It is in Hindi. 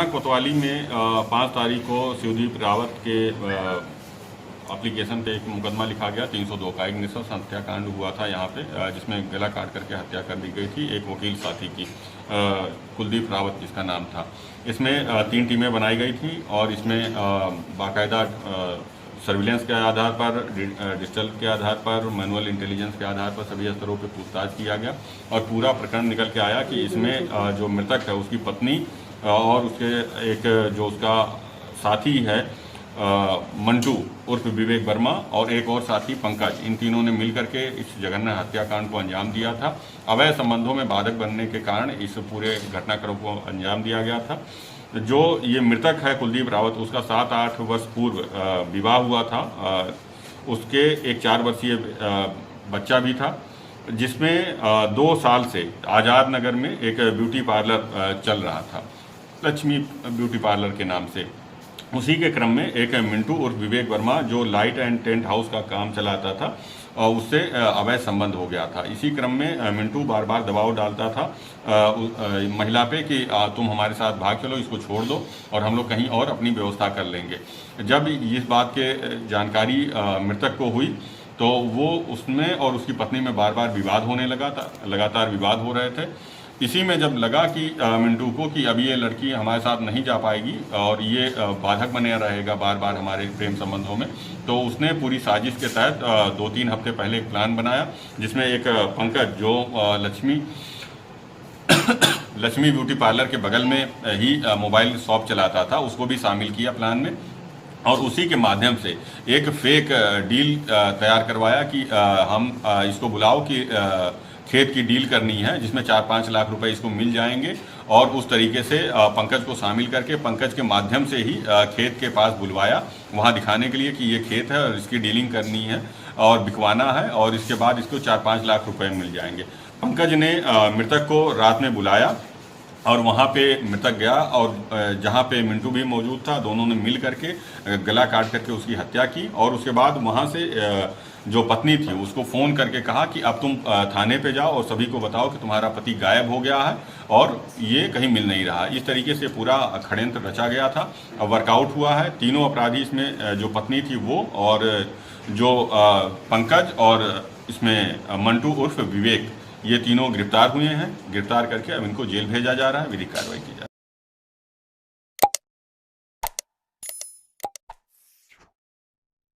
कोतवाली में 5 तारीख को शिवदीप रावत के एप्लीकेशन पे एक मुकदमा लिखा गया 302 का। एक नृशंस हत्याकांड हुआ था यहाँ पे, जिसमें गला काट करके हत्या कर दी गई थी एक वकील साथी की, कुलदीप रावत जिसका नाम था। इसमें 3 टीमें बनाई गई थी और इसमें बाकायदा सर्विलेंस के आधार पर, डिजिटल के आधार पर, मैनुअल इंटेलिजेंस के आधार पर सभी स्तरों पर पूछताछ किया गया और पूरा प्रकरण निकल के आया कि इसमें जो मृतक है उसकी पत्नी और उसके एक जो उसका साथी है मंटू उर्फ विवेक वर्मा और एक और साथी पंकज, इन तीनों ने मिलकर के इस जघन्य हत्याकांड को अंजाम दिया था। अवैध संबंधों में बाधक बनने के कारण इस पूरे घटनाक्रम को अंजाम दिया गया था। जो ये मृतक है कुलदीप रावत, उसका 7-8 वर्ष पूर्व विवाह हुआ था। उसके एक 4 वर्षीय बच्चा भी था, जिसमें 2 साल से आज़ाद नगर में एक ब्यूटी पार्लर चल रहा था, लक्ष्मी ब्यूटी पार्लर के नाम से। उसी के क्रम में एक मिंटू उर्फ विवेक वर्मा जो लाइट एंड टेंट हाउस का काम चलाता था और उससे अवैध संबंध हो गया था। इसी क्रम में मिंटू बार बार दबाव डालता था महिला पे कि तुम हमारे साथ भाग चलो, इसको छोड़ दो और हम लोग कहीं और अपनी व्यवस्था कर लेंगे। जब इस बात के जानकारी मृतक को हुई तो वो उसमें और उसकी पत्नी में बार बार विवाद होने लगा था, लगातार विवाद हो रहे थे। इसी में जब लगा कि मिंटू को कि अब ये लड़की हमारे साथ नहीं जा पाएगी और ये बाधक बने रहेगा बार बार हमारे प्रेम संबंधों में, तो उसने पूरी साजिश के तहत 2-3 हफ्ते पहले एक प्लान बनाया, जिसमें एक पंकज जो लक्ष्मी ब्यूटी पार्लर के बगल में ही मोबाइल शॉप चलाता था, उसको भी शामिल किया प्लान में और उसी के माध्यम से एक फेक डील तैयार करवाया कि हम इसको बुलाओ कि खेत की डील करनी है जिसमें 4-5 लाख रुपए इसको मिल जाएंगे और उस तरीके से पंकज को शामिल करके पंकज के माध्यम से ही खेत के पास बुलवाया, वहां दिखाने के लिए कि ये खेत है और इसकी डीलिंग करनी है और बिकवाना है और इसके बाद इसको 4-5 लाख रुपए मिल जाएंगे। पंकज ने मृतक को रात में बुलाया और वहाँ पे मृतक गया और जहाँ पे मिंटू भी मौजूद था, दोनों ने मिल करके गला काट करके उसकी हत्या की और उसके बाद वहाँ से जो पत्नी थी उसको फ़ोन करके कहा कि अब तुम थाने पे जाओ और सभी को बताओ कि तुम्हारा पति गायब हो गया है और ये कहीं मिल नहीं रहा। इस तरीके से पूरा षड्यंत्र रचा गया था, वर्कआउट हुआ है। तीनों अपराधी इसमें जो पत्नी थी वो और जो पंकज और इसमें मंटू उर्फ विवेक, ये तीनों गिरफ्तार हुए हैं। गिरफ्तार करके अब इनको जेल भेजा जा रहा है, विधिक कार्रवाई की जा रही है।